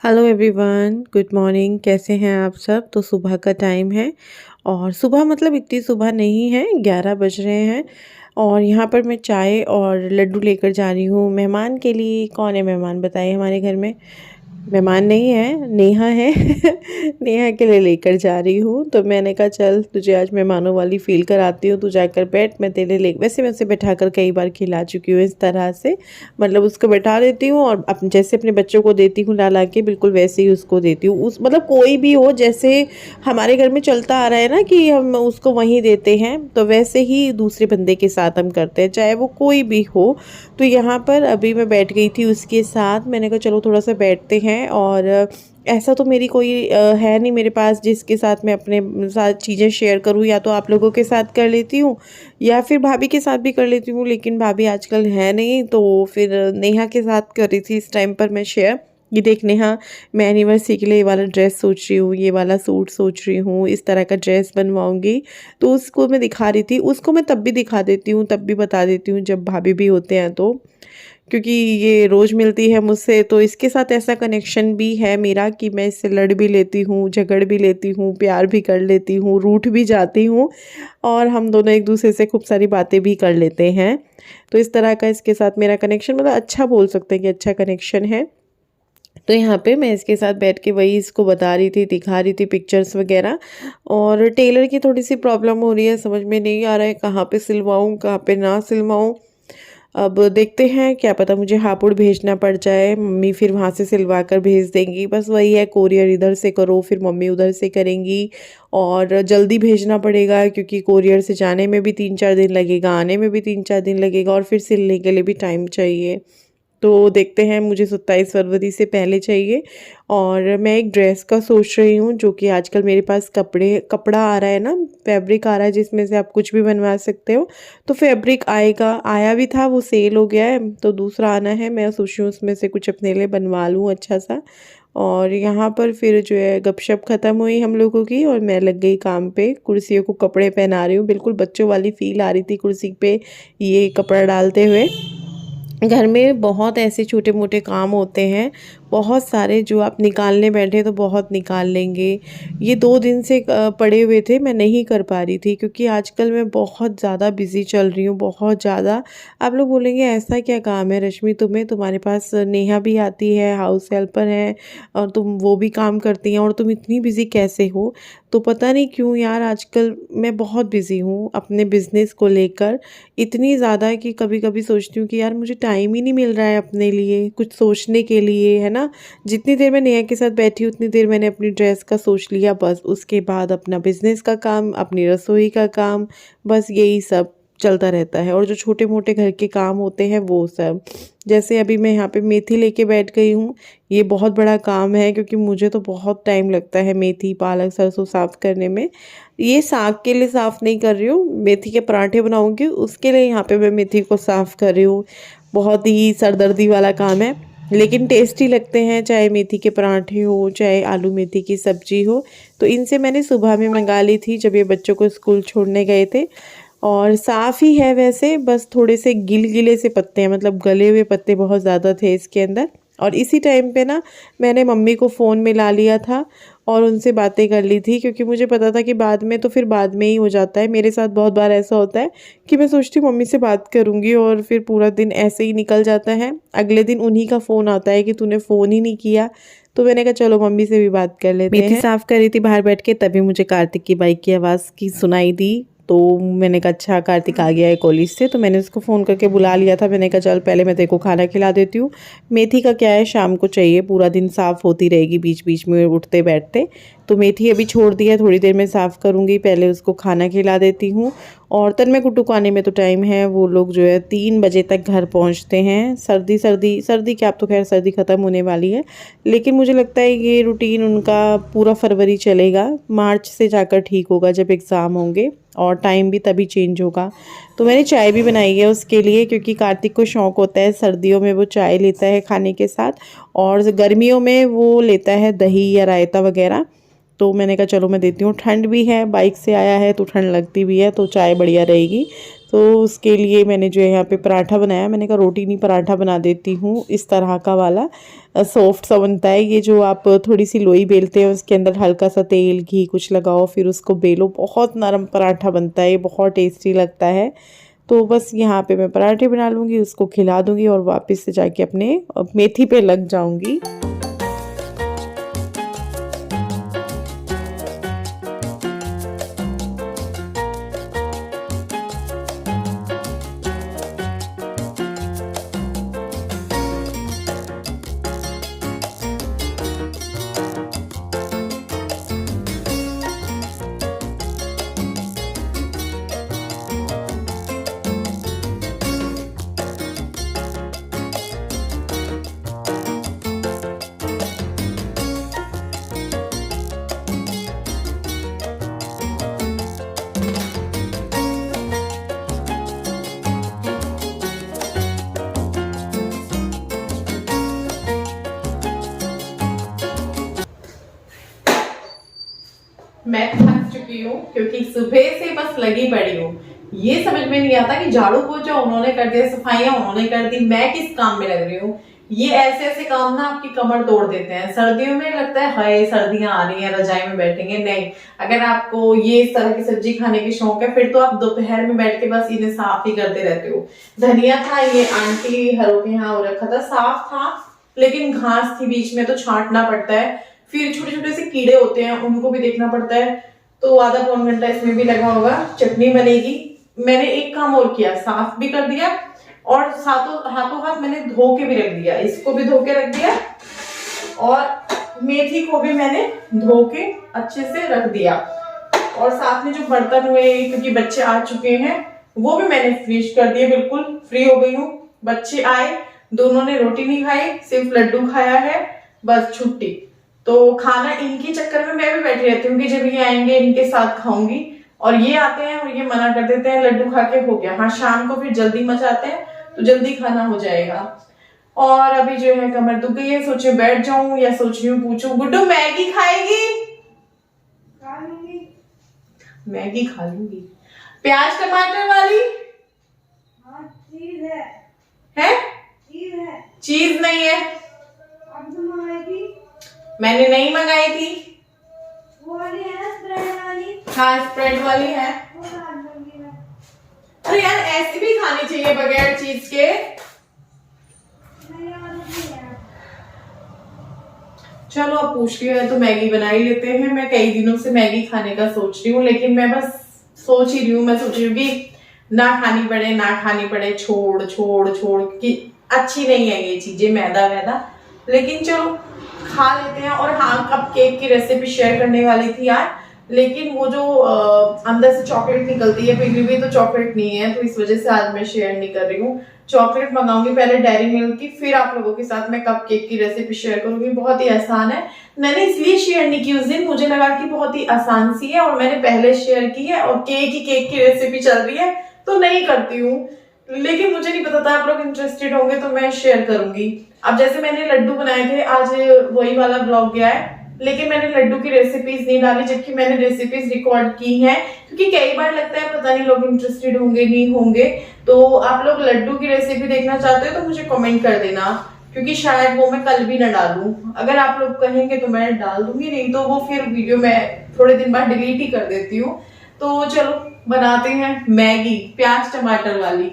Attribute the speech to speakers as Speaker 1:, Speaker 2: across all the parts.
Speaker 1: Hello everyone, good morning. कैसे हैं आप सब? तो सुबह का टाइम है और सुबह मतलब इतनी सुबह नहीं है, 11 बज रहे हैं। और यहाँ पर मैं चाय और लड्डू लेकर जा रही हूँ मेहमान के लिए। कौन है मेहमान बताइए हमारे घर में? मेहमान नहीं है, नेहा है। नेहा के लिए लेकर जा रही हूँ। तो मैंने कहा चल तुझे आज मेहमानों वाली फील कराती हूँ, तू जाकर बैठ, मैं तेरे लिए वैसे मैं उसे बैठा कर कई बार खिला चुकी हूँ इस तरह से। मतलब उसको बैठा देती हूँ और जैसे अपने बच्चों को देती हूँ ला ला के, बिल्कुल वैसे ही उसको देती हूँ। उस मतलब कोई भी हो, जैसे हमारे घर में चलता आ रहा है ना कि हम उसको वहीं देते हैं, तो वैसे ही दूसरे बंदे के साथ हम करते हैं, चाहे वो कोई भी हो। तो यहाँ पर अभी मैं बैठ गई थी उसके साथ। मैंने कहा चलो थोड़ा सा बैठते हैं। और ऐसा तो मेरी कोई है नहीं मेरे पास जिसके साथ मैं अपने साथ चीज़ें शेयर करूँ। या तो आप लोगों के साथ कर लेती हूँ या फिर भाभी के साथ भी कर लेती हूँ, लेकिन भाभी आजकल है नहीं, तो फिर नेहा के साथ कर रही थी इस टाइम पर मैं शेयर। ये देख नेहा, मैं एनिवर्सरी के लिए ये वाला ड्रेस सोच रही हूँ, ये वाला सूट सोच रही हूँ, इस तरह का ड्रेस बनवाऊंगी। तो उसको मैं दिखा रही थी। उसको मैं तब भी दिखा देती हूँ, तब भी बता देती हूँ जब भाभी भी होते हैं तो, क्योंकि ये रोज़ मिलती है मुझसे, तो इसके साथ ऐसा कनेक्शन भी है मेरा कि मैं इससे लड़ भी लेती हूँ, झगड़ भी लेती हूँ, प्यार भी कर लेती हूँ, रूठ भी जाती हूँ। और हम दोनों एक दूसरे से खूब सारी बातें भी कर लेते हैं। तो इस तरह का इसके साथ मेरा कनेक्शन, मतलब अच्छा बोल सकते हैं कि अच्छा कनेक्शन है। तो यहाँ पे मैं इसके साथ बैठ के वही इसको बता रही थी, दिखा रही थी पिक्चर्स वगैरह। और टेलर की थोड़ी सी प्रॉब्लम हो रही है, समझ में नहीं आ रहा है कहाँ पे सिलवाऊँ कहाँ पे ना सिलवाऊँ। अब देखते हैं, क्या पता मुझे हापुड़ भेजना पड़ जाए, मम्मी फिर वहाँ से सिलवा कर भेज देंगी। बस वही है, कोरियर इधर से करो फिर मम्मी उधर से करेंगी। और जल्दी भेजना पड़ेगा क्योंकि कोरियर से जाने में भी 3-4 दिन लगेगा, आने में भी 3-4 दिन लगेगा, और फिर सिलने के लिए भी टाइम चाहिए। तो देखते हैं, मुझे 27 फरवरी से पहले चाहिए। और मैं एक ड्रेस का सोच रही हूँ, जो कि आजकल मेरे पास कपड़ा आ रहा है ना, फैब्रिक आ रहा है जिसमें से आप कुछ भी बनवा सकते हो। तो फैब्रिक आएगा, आया भी था, वो सेल हो गया है, तो दूसरा आना है। मैं सोच रही हूँ उसमें से कुछ अपने लिए बनवा लूँ अच्छा सा। और यहाँ पर फिर जो है गपशप ख़त्म हुई हम लोगों की और मैं लग गई काम पे। कुर्सियों को कपड़े पहना रही हूँ, बिल्कुल बच्चों वाली फील आ रही थी कुर्सी पे ये कपड़ा डालते हुए। घर में बहुत ऐसे छोटे मोटे काम होते हैं, बहुत सारे, जो आप निकालने बैठे तो बहुत निकाल लेंगे। ये 2 दिन से पड़े हुए थे, मैं नहीं कर पा रही थी क्योंकि आजकल मैं बहुत ज़्यादा बिज़ी चल रही हूँ, बहुत ज़्यादा। आप लोग बोलेंगे ऐसा क्या काम है रश्मि तुम्हें, तुम्हारे पास नेहा भी आती है, हाउस हेल्पर है, और तुम वो भी काम करती हैं और तुम इतनी बिज़ी कैसे हो? तो पता नहीं क्यों यार, आजकल मैं बहुत बिज़ी हूँ अपने बिज़नेस को लेकर। इतनी ज़्यादा कि कभी-कभी सोचती हूँ कि यार मुझे टाइम ही नहीं मिल रहा है अपने लिए, कुछ सोचने के लिए, है ना? जितनी देर मैं नेहा के साथ बैठी उतनी देर मैंने अपनी ड्रेस का सोच लिया, बस उसके बाद अपना बिज़नेस का काम, अपनी रसोई का काम, बस यही सब चलता रहता है। और जो छोटे-मोटे घर के काम होते हैं वो सब। जैसे अभी मैं यहाँ पे मेथी लेके बैठ गई हूँ, ये बहुत बड़ा काम है क्योंकि मुझे तो बहुत टाइम लगता है मेथी, पालक, सरसों साफ़ करने में। ये साग के लिए साफ़ नहीं कर रही हूँ, मेथी के पराठे बनाऊँगी उसके लिए यहाँ पे मैं मेथी को साफ़ कर रही हूँ। बहुत ही सरदर्दी वाला काम है, लेकिन टेस्टी लगते हैं, चाहे मेथी के पराठे हो, चाहे आलू मेथी की सब्जी हो। तो इनसे मैंने सुबह में मंगा ली थी जब ये बच्चों को स्कूल छोड़ने गए थे। और साफ़ ही है वैसे, बस थोड़े से गिले से पत्ते हैं, मतलब गले हुए पत्ते बहुत ज़्यादा थे इसके अंदर। और इसी टाइम पे ना मैंने मम्मी को फ़ोन मिला लिया था और उनसे बातें कर ली थी, क्योंकि मुझे पता था कि बाद में तो फिर बाद में ही हो जाता है। मेरे साथ बहुत बार ऐसा होता है कि मैं सोचती हूँ मम्मी से बात करूँगी और फिर पूरा दिन ऐसे ही निकल जाता है। अगले दिन उन्हीं का फ़ोन आता है कि तूने फ़ोन ही नहीं किया। तो मैंने कहा चलो मम्मी से भी बात कर लेते हैं। मेथी साफ़ कर रही थी बाहर बैठ के, तभी मुझे कार्तिक की बाइक की आवाज़ की सुनाई दी। तो मैंने कहा अच्छा कार्तिक आ गया है कॉलेज से, तो मैंने उसको फ़ोन करके बुला लिया था। मैंने कहा चल पहले मैं तेरे को खाना खिला देती हूँ। मेथी का क्या है, शाम को चाहिए, पूरा दिन साफ़ होती रहेगी बीच बीच में उठते बैठते। तो मेथी अभी छोड़ दिया, थोड़ी देर में साफ़ करूँगी, पहले उसको खाना खिला देती हूँ। और तन्मय कुट्टू को आने में तो टाइम है, वो लोग जो है 3 बजे तक घर पहुँचते हैं। सर्दी सर्दी सर्दी क्या, अब तो खैर सर्दी ख़त्म होने वाली है, लेकिन मुझे लगता है ये रूटीन उनका पूरा फरवरी चलेगा। मार्च से जाकर ठीक होगा जब एग्ज़ाम होंगे, और टाइम भी तभी चेंज होगा। तो मैंने चाय भी बनाई है उसके लिए, क्योंकि कार्तिक को शौक़ होता है सर्दियों में वो चाय लेता है खाने के साथ, और गर्मियों में वो लेता है दही या रायता वगैरह। तो मैंने कहा चलो मैं देती हूँ, ठंड भी है, बाइक से आया है तो ठंड लगती भी है, तो चाय बढ़िया रहेगी। तो उसके लिए मैंने जो है यहाँ पे पराठा बनाया। मैंने कहा रोटी नहीं पराठा बना देती हूँ, इस तरह का वाला सॉफ्ट सा बनता है। ये जो आप थोड़ी सी लोई बेलते हैं उसके अंदर हल्का सा तेल घी कुछ लगाओ फिर उसको बेलो, बहुत नरम पराठा बनता है, ये बहुत टेस्टी लगता है। तो बस यहाँ पे मैं पराठे बना लूँगी, उसको खिला दूँगी और वापस से जाके अपने मेथी पे लग जाऊँगी। मैं थक चुकी हूँ क्योंकि सुबह से बस लगी पड़ी हूँ। ये समझ में नहीं आता कि झाड़ू पोछा उन्होंने कर दिया, सफाइयां उन्होंने कर दी, मैं किस काम में लग रही हूँ। ये ऐसे ऐसे काम ना आपकी कमर तोड़ देते हैं। सर्दियों में लगता है हाय सर्दियां आ रही हैं रजाई में बैठेंगे, नहीं। अगर आपको ये इस तरह की सब्जी खाने की शौक है फिर तो आप दोपहर में बैठ के बस इन्हें साफ ही करते रहते हो। धनिया था, ये आंटी हरों के यहाँ हो रखा था, साफ था लेकिन घास थी बीच में तो छांटना पड़ता है। फिर छोटे छोटे से कीड़े होते हैं उनको भी देखना पड़ता है। तो आधा पौन घंटा इसमें भी लगा होगा। चटनी बनेगी। मैंने एक काम और किया, साफ भी कर दिया और हाथों हाथ मैंने धो के भी रख दिया। इसको भी धो के रख दिया और मेथी को भी मैंने धो के अच्छे से रख दिया। और साथ में जो बर्तन हुए क्योंकि बच्चे आ चुके हैं वो भी मैंने फ्रीज कर दिए। बिल्कुल फ्री हो गई हूँ। बच्चे आए, दोनों ने रोटी नहीं खाई, सिर्फ लड्डू खाया है, बस छुट्टी। तो खाना इनके चक्कर में मैं भी बैठी रहती हूँ कि जब ये आएंगे इनके साथ खाऊंगी। और ये आते हैं और ये मना कर देते हैं लड्डू खा के हो गया। हाँ शाम को फिर जल्दी मचाते हैं तो जल्दी खाना हो जाएगा। और अभी जो है कमर दुख गई है, सोचे बैठ जाऊं या सोच रही हूँ पूछूं गुड्डू मैगी खाएगी? खा लूंगी, मैगी खा लूंगी। प्याज टमाटर वाली? हाँ चीज है? चीज है? चीज नहीं है। अब तो मंगाई थी। मैंने नहीं मंगाई थी। वो वाली है ना स्प्रेड वाली? हाँ स्प्रेड वाली है। अरे यार ऐसी भी खानी चाहिए बगैर चीज के। चलो अब पूछ लिया है तो मैगी बना ही लेते हैं। मैं कई दिनों से मैगी खाने का सोच रही हूँ लेकिन मैं बस सोच ही रही हूँ। मैं सोच रही हूँ कि ना खानी पड़े, छोड़ कि अच्छी नहीं है ये चीजें, मैदा वैदा। लेकिन चलो खा लेते हैं। और हाँ कप केक की रेसिपी शेयर करने वाली थी यार, लेकिन वो जो अंदर से चॉकलेट निकलती है पिघली हुई तो चॉकलेट नहीं है, तो इस वजह से आज मैं शेयर नहीं कर रही हूँ। चॉकलेट मंगाऊंगी पहले डेयरी मिल्क की, फिर आप लोगों के साथ मैं कप केक की रेसिपी शेयर करूंगी। बहुत ही आसान है। मैंने इसलिए शेयर नहीं की उस दिन, मुझे लगा कि बहुत ही आसान सी है और मैंने पहले शेयर की है और केक की रेसिपी चल रही है तो नहीं करती हूँ। लेकिन मुझे नहीं पता था आप लोग इंटरेस्टेड होंगे तो मैं शेयर करूंगी। अब जैसे मैंने लड्डू बनाए थे, आज वही वाला ब्लॉग गया है लेकिन मैंने लड्डू की रेसिपीज नहीं डाली जबकि मैंने रेसिपीज रिकॉर्ड की हैं। क्योंकि कई बार लगता है पता नहीं लोग इंटरेस्टेड होंगे नहीं होंगे। तो आप लोग लड्डू की रेसिपी देखना चाहते हो तो मुझे कमेंट कर देना, क्योंकि शायद वो मैं कल भी ना डालूं। अगर आप लोग कहेंगे तो मैं डाल दूंगी, नहीं तो वो फिर वीडियो मैं थोड़े दिन बाद डिलीट ही कर देती हूँ। तो चलो बनाते हैं मैगी प्याज टमाटर वाली।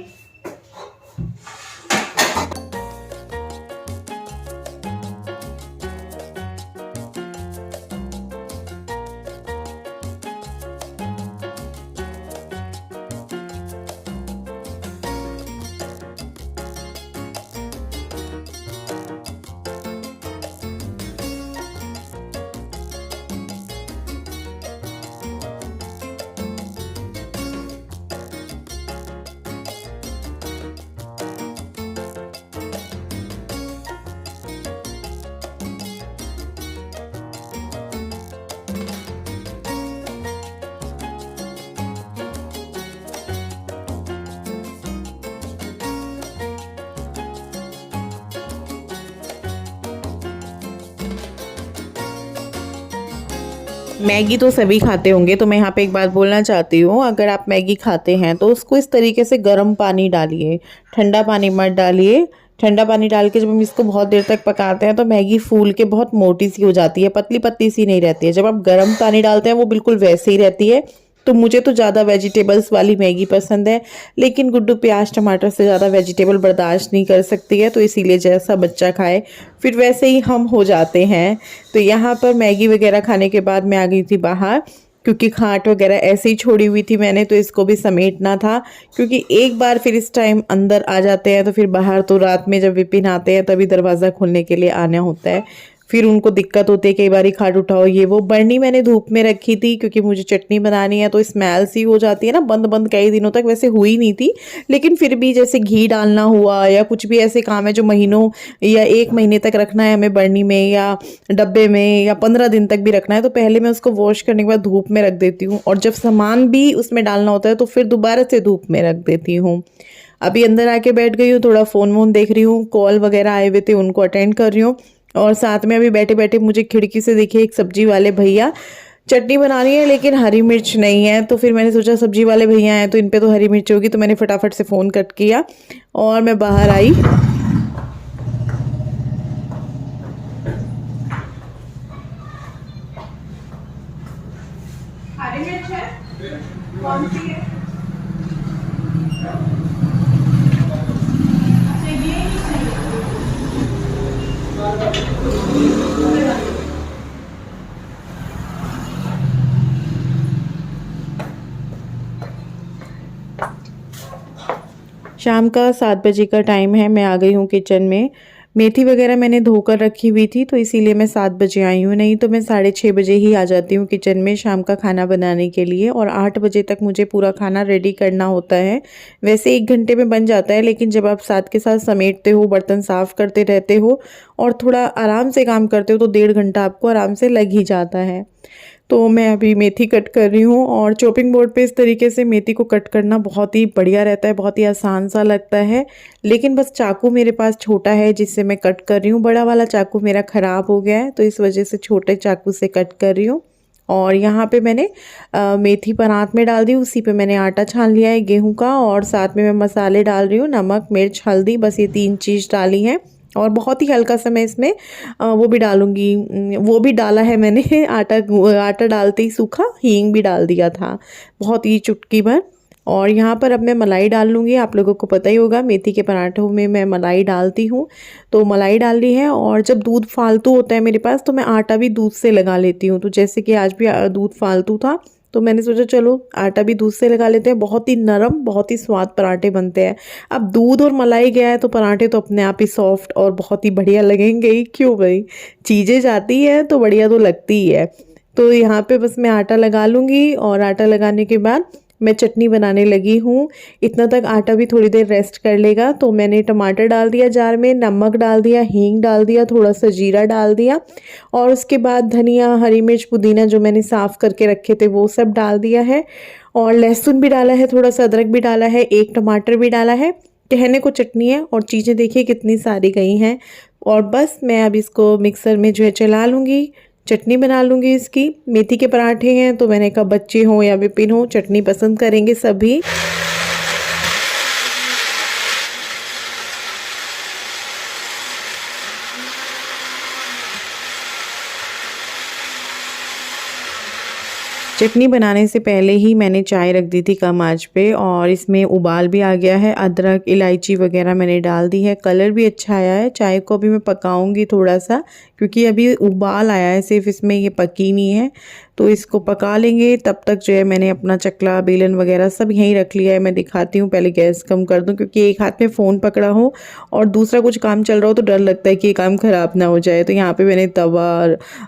Speaker 1: मैगी तो सभी खाते होंगे, तो मैं यहाँ पे एक बात बोलना चाहती हूँ। अगर आप मैगी खाते हैं तो उसको इस तरीके से गर्म पानी डालिए, ठंडा पानी मत डालिए। ठंडा पानी डाल के जब हम इसको बहुत देर तक पकाते हैं तो मैगी फूल के बहुत मोटी सी हो जाती है, पतली पतली सी नहीं रहती है। जब आप गर्म पानी डालते हैं वो बिल्कुल वैसे ही रहती है। तो मुझे तो ज़्यादा वेजिटेबल्स वाली मैगी पसंद है, लेकिन गुड्डू प्याज टमाटर से ज़्यादा वेजिटेबल बर्दाश्त नहीं कर सकती है, तो इसीलिए जैसा बच्चा खाए फिर वैसे ही हम हो जाते हैं। तो यहाँ पर मैगी वगैरह खाने के बाद मैं आ गई थी बाहर, क्योंकि खाट वगैरह ऐसे ही छोड़ी हुई थी मैंने, तो इसको भी समेटना था। क्योंकि एक बार फिर इस टाइम अंदर आ जाते हैं तो फिर बाहर तो रात में जब विपिन आते हैं तभी दरवाज़ा खोलने के लिए आना होता है, फिर उनको दिक्कत होती है, कई बार खाट उठाओ ये वो। बर्नी मैंने धूप में रखी थी क्योंकि मुझे चटनी बनानी है, तो स्मेल सी हो जाती है ना, बंद बंद कई दिनों तक वैसे हुई नहीं थी, लेकिन फिर भी जैसे घी डालना हुआ या कुछ भी ऐसे काम है जो महीनों या 1 महीने तक रखना है हमें बर्नी में या डब्बे में, या 15 दिन तक भी रखना है, तो पहले मैं उसको वॉश करने के बाद धूप में रख देती हूँ, और जब सामान भी उसमें डालना होता है तो फिर दोबारा से धूप में रख देती हूँ। अभी अंदर आके बैठ गई हूँ, थोड़ा फ़ोन वोन देख रही हूँ, कॉल वगैरह आए हुए थे उनको अटेंड कर रही हूँ। और साथ में अभी बैठे बैठे मुझे खिड़की से देखिए एक सब्जी वाले भैया, चटनी बनानी है लेकिन हरी मिर्च नहीं है, तो फिर मैंने सोचा सब्जी वाले भैया हैं तो इन पे तो हरी मिर्च होगी, तो मैंने फटाफट से फ़ोन कट किया और मैं बाहर आई। हरी मिर्च है, कौन सी है? शाम का 7 बजे का टाइम है, मैं आ गई हूँ किचन में। मेथी वगैरह मैंने धोकर रखी हुई थी, तो इसीलिए मैं 7 बजे आई हूँ, नहीं तो मैं 6:30 बजे ही आ जाती हूँ किचन में शाम का खाना बनाने के लिए, और 8 बजे तक मुझे पूरा खाना रेडी करना होता है। वैसे 1 घंटे में बन जाता है, लेकिन जब आप साथ के साथ समेटते हो, बर्तन साफ़ करते रहते हो और थोड़ा आराम से काम करते हो तो 1.5 घंटा आपको आराम से लग ही जाता है। तो मैं अभी मेथी कट कर रही हूँ, और चॉपिंग बोर्ड पे इस तरीके से मेथी को कट करना बहुत ही बढ़िया रहता है, बहुत ही आसान सा लगता है। लेकिन बस चाकू मेरे पास छोटा है जिससे मैं कट कर रही हूँ, बड़ा वाला चाकू मेरा ख़राब हो गया है, तो इस वजह से छोटे चाकू से कट कर रही हूँ। और यहाँ पे मैंने मेथी परात में डाल दी, उसी पे मैंने आटा छान लिया है गेहूं का, और साथ में मैं मसाले डाल रही हूँ, नमक मिर्च हल्दी, बस ये 3 चीज़ डाली हैं। और बहुत ही हल्का सा मैं इसमें वो भी डालूंगी, वो भी डाला है मैंने आटा, आटा डालते ही सूखा हींग भी डाल दिया था, बहुत ही चुटकी भर। और यहाँ पर अब मैं मलाई डाल लूँगी, आप लोगों को पता ही होगा मेथी के पराठों में मैं मलाई डालती हूँ, तो मलाई डाल ली है। और जब दूध फालतू होता है मेरे पास तो मैं आटा भी दूध से लगा लेती हूँ, तो जैसे कि आज भी दूध फालतू था तो मैंने सोचा चलो आटा भी दूध से लगा लेते हैं, बहुत ही नरम बहुत ही स्वाद पराठे बनते हैं। अब दूध और मलाई गया है तो पराठे तो अपने आप ही सॉफ्ट और बहुत ही बढ़िया लगेंगे ही, क्यों भाई, चीज़ें जाती है तो बढ़िया तो लगती ही है। तो यहाँ पे बस मैं आटा लगा लूँगी, और आटा लगाने के बाद मैं चटनी बनाने लगी हूँ। इतना तक आटा भी थोड़ी देर रेस्ट कर लेगा, तो मैंने टमाटर डाल दिया जार में, नमक डाल दिया, हींग डाल दिया, थोड़ा सा जीरा डाल दिया, और उसके बाद धनिया हरी मिर्च पुदीना जो मैंने साफ़ करके रखे थे वो सब डाल दिया है, और लहसुन भी डाला है, थोड़ा सा अदरक भी डाला है, एक टमाटर भी डाला है। कहने को चटनी है और चीज़ें देखिए कितनी सारी गई हैं। और बस मैं अब इसको मिक्सर में जो है चला लूँगी, चटनी बना लूँगी इसकी। मेथी के पराठे हैं तो मैंने कहा बच्चे हों या विपिन हो चटनी पसंद करेंगे सभी। चटनी बनाने से पहले ही मैंने चाय रख दी थी कम आंच पे, और इसमें उबाल भी आ गया है, अदरक इलायची वगैरह मैंने डाल दी है, कलर भी अच्छा आया है। चाय को अभी मैं पकाऊंगी थोड़ा सा, क्योंकि अभी उबाल आया है सिर्फ, इसमें ये पकी नहीं है, तो इसको पका लेंगे। तब तक जो है मैंने अपना चकला बेलन वगैरह सब यहीं रख लिया है। मैं दिखाती हूँ, पहले गैस कम कर दूँ क्योंकि एक हाथ में फ़ोन पकड़ा हो और दूसरा कुछ काम चल रहा हो तो डर लगता है कि ये काम ख़राब ना हो जाए। तो यहाँ पे मैंने तवा,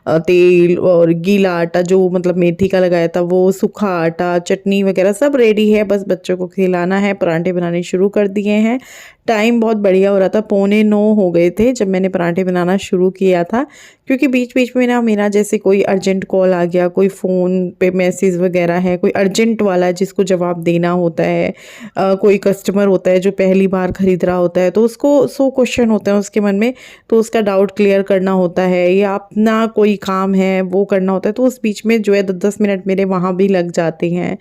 Speaker 1: तेल और गीला आटा जो मतलब मेथी का लगाया था वो, सूखा आटा, चटनी वगैरह सब रेडी है, बस बच्चों को खिलाना है। पराठे बनाने शुरू कर दिए हैं। टाइम बहुत बढ़िया हो रहा था, 8:45 हो गए थे जब मैंने पराठे बनाना शुरू किया था, क्योंकि बीच बीच में ना मेरा जैसे कोई अर्जेंट कॉल आ गया, कोई फ़ोन पे मैसेज वगैरह है, कोई अर्जेंट वाला जिसको जवाब देना होता है, कोई कस्टमर होता है जो पहली बार ख़रीद रहा होता है, तो उसको 100 क्वेश्चन होते हैं उसके मन में, तो उसका डाउट क्लियर करना होता है या अपना कोई काम है वो करना होता है, तो उस बीच में जो है 10-10 मिनट मेरे वहाँ भी लग जाते हैं।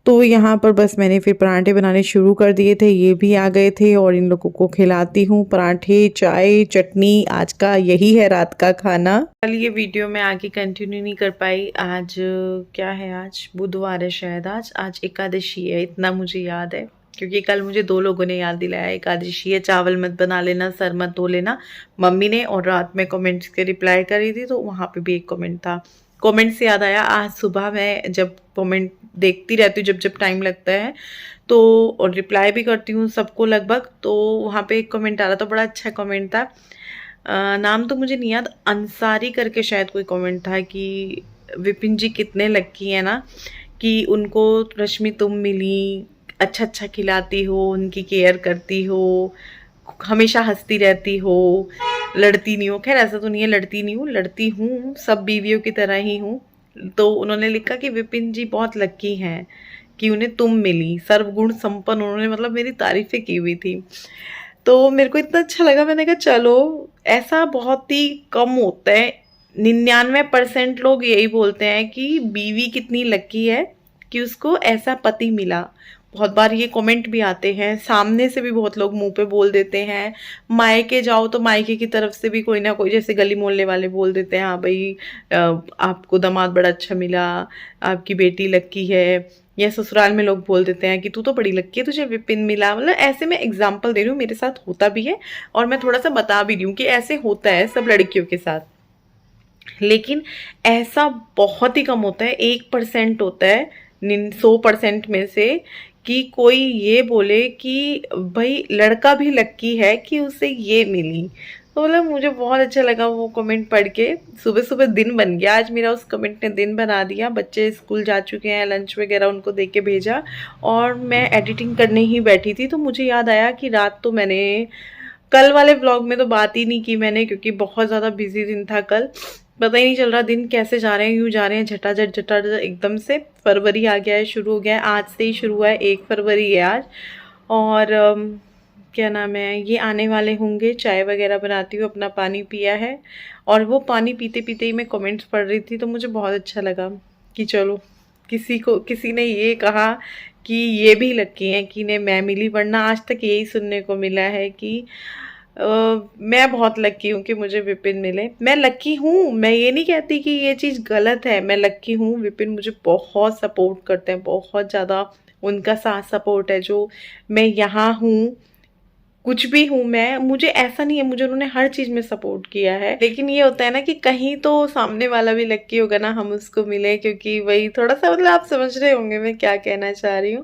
Speaker 1: तो यहाँ पर बस मैंने फिर पराठे बनाने शुरू कर दिए थे, ये भी आ गए थे और इन लोगों को खिलाती हूँ। पराठे, चाय, चटनी, आज का यही है रात का खाना। कल ये वीडियो मैं आगे कंटिन्यू नहीं कर पाई। आज क्या है, आज बुधवार है शायद, आज एकादशी है, इतना मुझे याद है, क्योंकि कल मुझे 2 लोगों ने याद दिलाया एकादशी है, चावल मत बना लेना, सर मत धो लेना, मम्मी ने, और रात में कमेंट्स के रिप्लाई करी थी तो वहाँ पे भी एक कमेंट था। कमेंट से याद आया, आज सुबह मैं जब कमेंट देखती रहती हूँ जब जब टाइम लगता है तो, और रिप्लाई भी करती हूँ सबको लगभग, तो वहाँ पे एक कमेंट आ रहा था, बड़ा अच्छा कमेंट था। नाम तो मुझे नहीं याद, अंसारी करके शायद कोई कमेंट था कि विपिन जी कितने लक्की हैं ना कि उनको रश्मि तुम मिली, अच्छा अच्छा खिलाती हो, उनकी केयर करती हो, हमेशा हंसती रहती हो, लड़ती नहीं हो। खैर ऐसा तो नहीं है, लड़ती नहीं हूँ, लड़ती हूँ, सब बीवियों की तरह ही हूँ। तो उन्होंने लिखा कि विपिन जी बहुत लक्की हैं कि उन्हें तुम मिली, सर्वगुण संपन्न, उन्होंने मतलब मेरी तारीफ़ें की हुई थी। तो मेरे को इतना अच्छा लगा, मैंने कहा चलो, ऐसा बहुत ही कम होता है, 99% लोग यही बोलते हैं कि बीवी कितनी लक्की है कि उसको ऐसा पति मिला। बहुत बार ये कमेंट भी आते हैं, सामने से भी बहुत लोग मुंह पे बोल देते हैं, मायके जाओ तो मायके की तरफ से भी कोई ना कोई, जैसे गली मोहल्ले वाले बोल देते हैं, हाँ भाई आपको दामाद बड़ा अच्छा मिला, आपकी बेटी लक्की है, या ससुराल में लोग बोल देते हैं कि तू तो बड़ी लक्की है, तुझे विपिन मिला। मतलब ऐसे मैं एग्जाम्पल दे रही हूँ, मेरे साथ होता भी है और मैं थोड़ा सा बता भी रही हूँ कि ऐसे होता है सब लड़कियों के साथ, लेकिन ऐसा बहुत ही कम होता है, 1% होता है 100% में से कि कोई ये बोले कि भाई लड़का भी लक्की है कि उसे ये मिली। तो मतलब मुझे बहुत अच्छा लगा वो कमेंट पढ़ के, सुबह सुबह दिन बन गया आज मेरा, उस कमेंट ने दिन बना दिया। बच्चे स्कूल जा चुके हैं, लंच वगैरह उनको दे के भेजा और मैं एडिटिंग करने ही बैठी थी, तो मुझे याद आया कि रात तो मैंने कल वाले व्लॉग में तो बात ही नहीं की मैंने, क्योंकि बहुत ज़्यादा बिजी दिन था कल, पता ही नहीं चल रहा दिन कैसे जा रहे हैं, यूँ जा रहे हैं झटाझट झटाझट, एकदम से फरवरी आ गया है, शुरू हो गया है, आज से ही शुरू हुआ है, 1 फरवरी है आज। और क्या नाम है, ये आने वाले होंगे, चाय वगैरह बनाती हूँ, अपना पानी पिया है, और वो पानी पीते पीते ही मैं कमेंट्स पढ़ रही थी, तो मुझे बहुत अच्छा लगा कि चलो किसी ने ये कहा कि ये भी लक्की हैं कि इन्हें मैं मिली, वरना आज तक यही सुनने को मिला है कि मैं बहुत लक्की हूँ कि मुझे विपिन मिले। मैं लक्की हूँ, मैं ये नहीं कहती कि ये चीज़ गलत है, मैं लक्की हूँ, विपिन मुझे बहुत सपोर्ट करते हैं, बहुत ज़्यादा उनका साथ सपोर्ट है, जो मैं यहाँ हूँ, कुछ भी हूँ मैं, मुझे ऐसा नहीं है, मुझे उन्होंने हर चीज़ में सपोर्ट किया है। लेकिन ये होता है ना कि कहीं तो सामने वाला भी लक्की होगा ना, हम उसको मिले, क्योंकि वही थोड़ा सा, मतलब आप समझ रहे होंगे मैं क्या कहना चाह रही हूँ।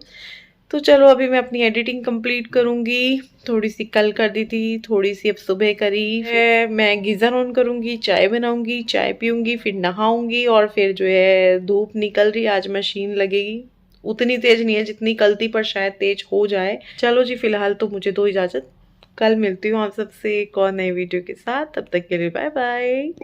Speaker 1: तो चलो अभी मैं अपनी एडिटिंग कंप्लीट करूँगी, थोड़ी सी कल कर दी थी, थोड़ी सी अब सुबह करी है, मैं गीज़र ऑन करूँगी, चाय बनाऊँगी, चाय पीऊँगी, फिर नहाऊँगी, और फिर जो है धूप निकल रही है, आज मशीन लगेगी, उतनी तेज नहीं है जितनी कल थी, पर शायद तेज हो जाए। चलो जी, फिलहाल तो मुझे दो इजाज़त, कल मिलती हूँ आप सबसे एक और नई वीडियो के साथ, तब तक के लिए बाय बाय।